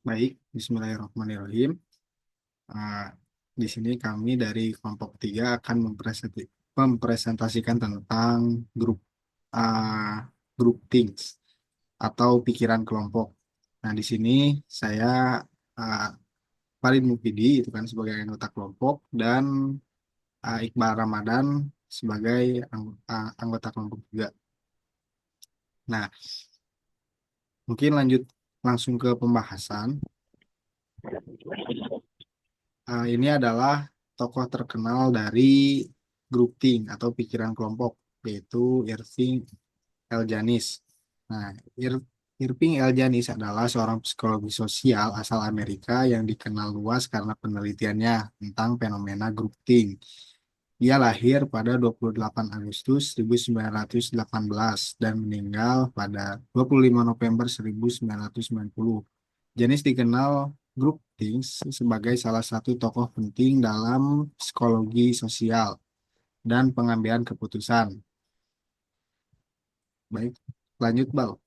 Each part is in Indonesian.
Baik, Bismillahirrahmanirrahim. Ah, di sini kami dari kelompok 3 akan mempresentasikan tentang grup ah, grup things atau pikiran kelompok. Nah, di sini saya ah, Farid Mufidi itu kan sebagai anggota kelompok dan Iqbal Ramadan sebagai anggota kelompok juga. Nah, mungkin lanjut langsung ke pembahasan. Ini adalah tokoh terkenal dari grouping atau pikiran kelompok, yaitu Irving L. Janis. Nah, Irving L. Janis adalah seorang psikologi sosial asal Amerika yang dikenal luas karena penelitiannya tentang fenomena grouping. Dia lahir pada 28 Agustus 1918 dan meninggal pada 25 November 1990. Janis dikenal Grup Things sebagai salah satu tokoh penting dalam psikologi sosial dan pengambilan keputusan. Baik, lanjut Bal.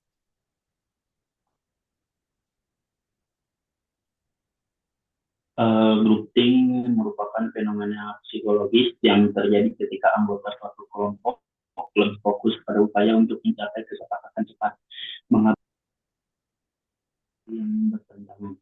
Grouping merupakan fenomena psikologis yang terjadi ketika anggota suatu kelompok lebih fokus pada upaya untuk mencapai kesepakatan cepat mengatasi yang bertentangan.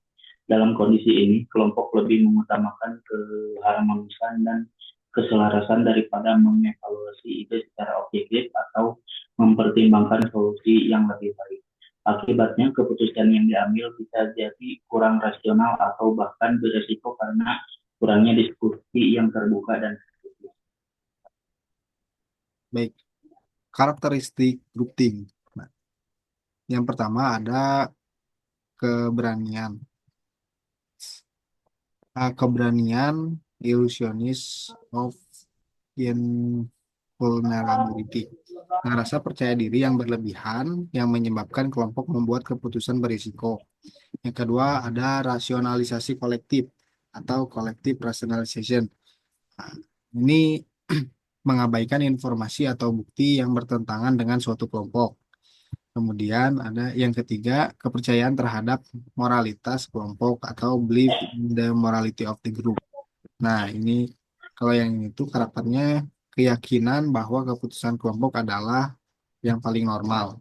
Dalam kondisi ini, kelompok lebih mengutamakan keharmonisan dan keselarasan daripada mengevaluasi ide secara objektif atau mempertimbangkan solusi yang lebih baik. Akibatnya, keputusan yang diambil bisa jadi kurang rasional atau bahkan beresiko karena kurangnya diskusi yang terbuka dan kritis. Baik, karakteristik Grup Thing. Nah, yang pertama ada keberanian. Keberanian illusionis of invulnerability. Nah, rasa percaya diri yang berlebihan yang menyebabkan kelompok membuat keputusan berisiko. Yang kedua ada rasionalisasi kolektif atau collective rationalization. Nah, ini mengabaikan informasi atau bukti yang bertentangan dengan suatu kelompok. Kemudian ada yang ketiga, kepercayaan terhadap moralitas kelompok atau belief in the morality of the group. Nah, ini kalau yang itu karakternya keyakinan bahwa keputusan kelompok adalah yang paling normal.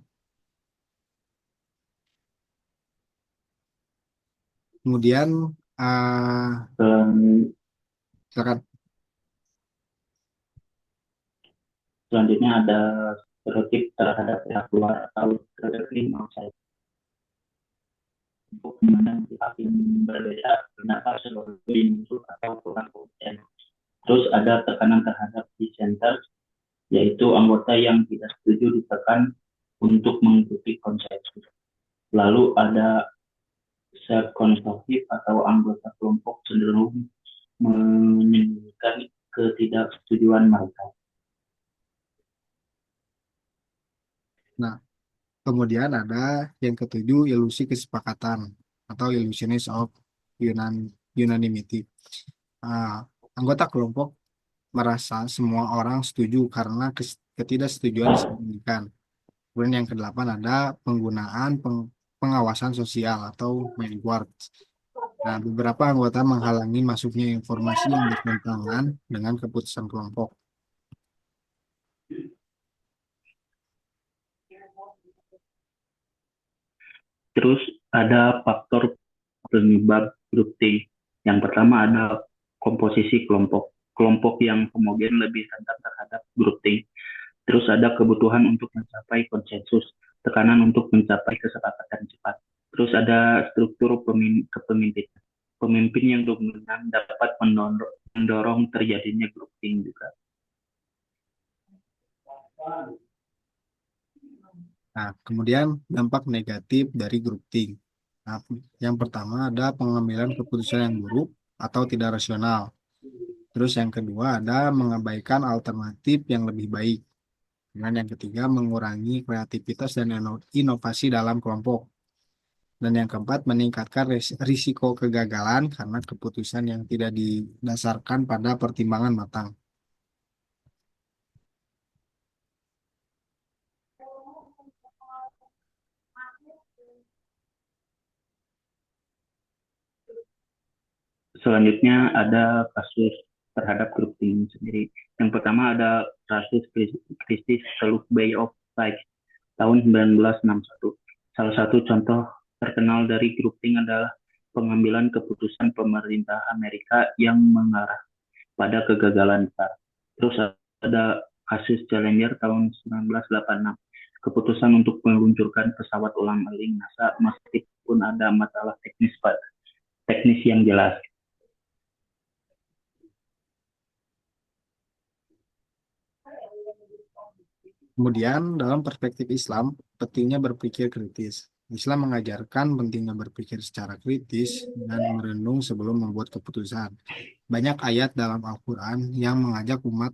Kemudian, Dan silakan. selanjutnya ada stereotip terhadap pihak luar atau stereotip outside untuk memandang pihak yang berbeda pendapat sebagai musuh atau kurang kompeten. Terus ada tekanan terhadap dissenter, yaitu anggota yang tidak setuju ditekan untuk mengikuti konsensus. Lalu ada self-konstruktif atau anggota kelompok cenderung menyembunyikan ketidaksetujuan mereka. Nah, kemudian ada yang ketujuh, ilusi kesepakatan atau illusionist of unanimity. Ah, Anggota kelompok merasa semua orang setuju karena ketidaksetujuan disembunyikan. Kemudian yang kedelapan ada penggunaan pengawasan sosial atau mind guards. Nah, beberapa anggota menghalangi masuknya informasi yang bertentangan dengan keputusan kelompok. Terus ada faktor penyebab grouping. Yang pertama ada komposisi kelompok. Kelompok yang kemudian lebih rentan terhadap grouping. Terus ada kebutuhan untuk mencapai konsensus, tekanan untuk mencapai kesepakatan cepat. Terus ada struktur kepemimpinan. Pemimpin yang dominan dapat mendorong terjadinya grouping juga. Nah, kemudian dampak negatif dari grouping. Nah, yang pertama ada pengambilan keputusan yang buruk atau tidak rasional. Terus yang kedua ada mengabaikan alternatif yang lebih baik. Dan yang ketiga mengurangi kreativitas dan inovasi dalam kelompok. Dan yang keempat meningkatkan risiko kegagalan karena keputusan yang tidak didasarkan pada pertimbangan matang. Selanjutnya ada kasus terhadap grouping sendiri. Yang pertama ada kasus krisis Teluk Bay of Pigs tahun 1961. Salah satu contoh terkenal dari grouping adalah pengambilan keputusan pemerintah Amerika yang mengarah pada kegagalan besar. Terus ada kasus Challenger tahun 1986. Keputusan untuk meluncurkan pesawat ulang-alik NASA meskipun ada masalah teknis yang jelas. Kemudian, dalam perspektif Islam, pentingnya berpikir kritis. Islam mengajarkan pentingnya berpikir secara kritis dan merenung sebelum membuat keputusan. Banyak ayat dalam Al-Quran yang mengajak umat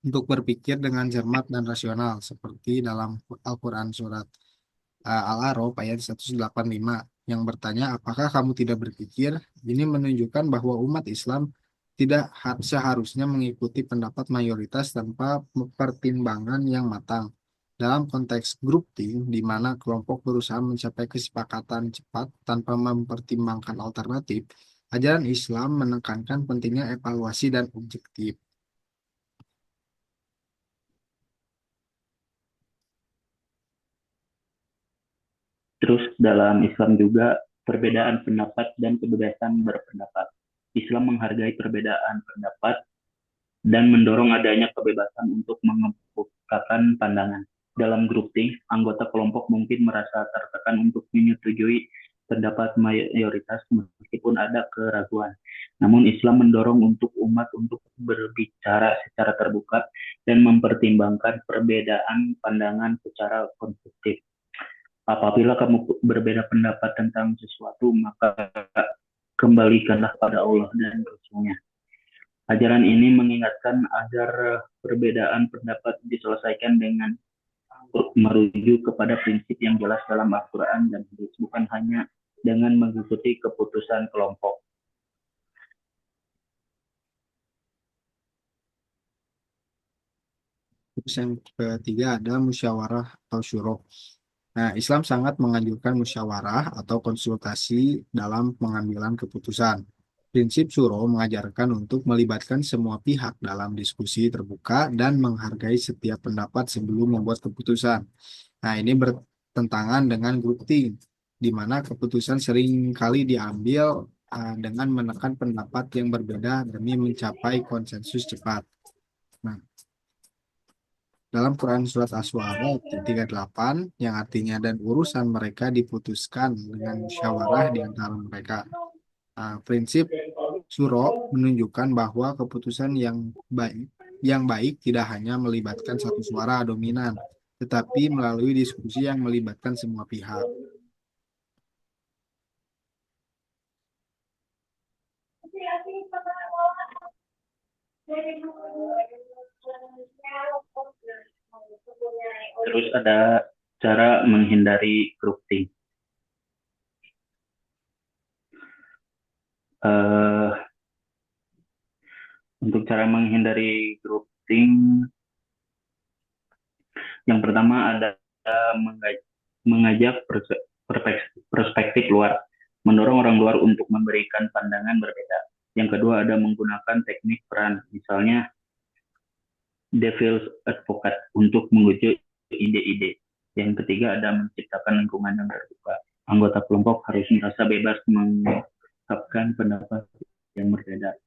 untuk berpikir dengan cermat dan rasional, seperti dalam Al-Quran surat Al-A'raf ayat 185 yang bertanya, apakah kamu tidak berpikir? Ini menunjukkan bahwa umat Islam tidak seharusnya mengikuti pendapat mayoritas tanpa pertimbangan yang matang. Dalam konteks grup tim, di mana kelompok berusaha mencapai kesepakatan cepat tanpa mempertimbangkan alternatif, ajaran Islam menekankan pentingnya evaluasi dan objektif. Terus dalam Islam juga perbedaan pendapat dan kebebasan berpendapat. Islam menghargai perbedaan pendapat dan mendorong adanya kebebasan untuk mengemukakan pandangan. Dalam grouping, anggota kelompok mungkin merasa tertekan untuk menyetujui pendapat mayoritas meskipun ada keraguan. Namun Islam mendorong untuk umat untuk berbicara secara terbuka dan mempertimbangkan perbedaan pandangan secara konstruktif. Apabila kamu berbeda pendapat tentang sesuatu, maka kembalikanlah pada Allah dan Rasul-Nya. Ajaran ini mengingatkan agar perbedaan pendapat diselesaikan dengan merujuk kepada prinsip yang jelas dalam Al-Quran dan Hadis, bukan hanya dengan mengikuti keputusan kelompok. Terus yang ketiga ada musyawarah atau syuro. Nah, Islam sangat menganjurkan musyawarah atau konsultasi dalam pengambilan keputusan. Prinsip syuro mengajarkan untuk melibatkan semua pihak dalam diskusi terbuka dan menghargai setiap pendapat sebelum membuat keputusan. Nah, ini bertentangan dengan grouping, di mana keputusan sering kali diambil dengan menekan pendapat yang berbeda demi mencapai konsensus cepat. Nah, dalam Quran Surat Asy-Syu'ara ayat 38 yang artinya dan urusan mereka diputuskan dengan musyawarah di antara mereka. Prinsip Suro menunjukkan bahwa keputusan yang baik tidak hanya melibatkan satu suara dominan, tetapi melalui diskusi yang melibatkan semua pihak. Terus ada cara menghindari grouping. Untuk cara menghindari grouping, yang pertama ada mengajak perspektif luar, mendorong orang luar untuk memberikan pandangan berbeda. Yang kedua ada menggunakan teknik peran, misalnya devil's advocate untuk menguji ide-ide. Yang ketiga ada menciptakan lingkungan yang terbuka. Anggota kelompok harus merasa bebas mengungkapkan pendapat yang berbeda.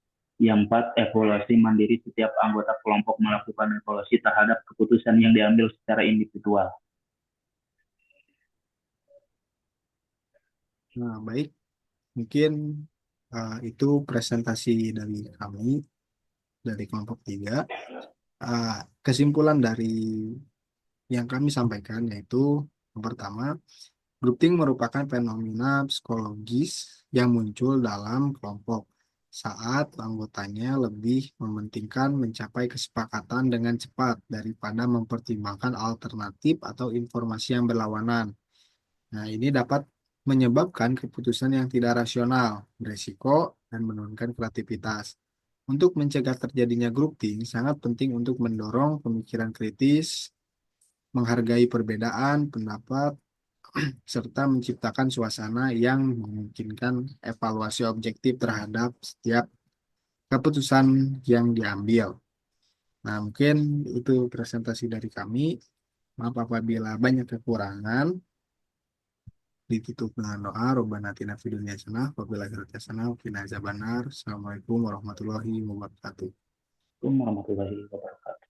Yang empat, evaluasi mandiri. Setiap anggota kelompok melakukan evaluasi terhadap keputusan yang diambil secara individual. Nah, baik, mungkin itu presentasi dari kami, dari kelompok 3. Kesimpulan dari yang kami sampaikan yaitu yang pertama, grouping merupakan fenomena psikologis yang muncul dalam kelompok saat anggotanya lebih mementingkan mencapai kesepakatan dengan cepat daripada mempertimbangkan alternatif atau informasi yang berlawanan. Nah, ini dapat menyebabkan keputusan yang tidak rasional, beresiko, dan menurunkan kreativitas. Untuk mencegah terjadinya grouping, sangat penting untuk mendorong pemikiran kritis, menghargai perbedaan pendapat, serta menciptakan suasana yang memungkinkan evaluasi objektif terhadap setiap keputusan yang diambil. Nah, mungkin itu presentasi dari kami. Maaf apabila banyak kekurangan. Ditutup dengan doa, Robbana atina fid dunya hasanah wa fil akhirati hasanah wa qina adzabannar. Assalamualaikum warahmatullahi wabarakatuh. Assalamualaikum warahmatullahi wabarakatuh.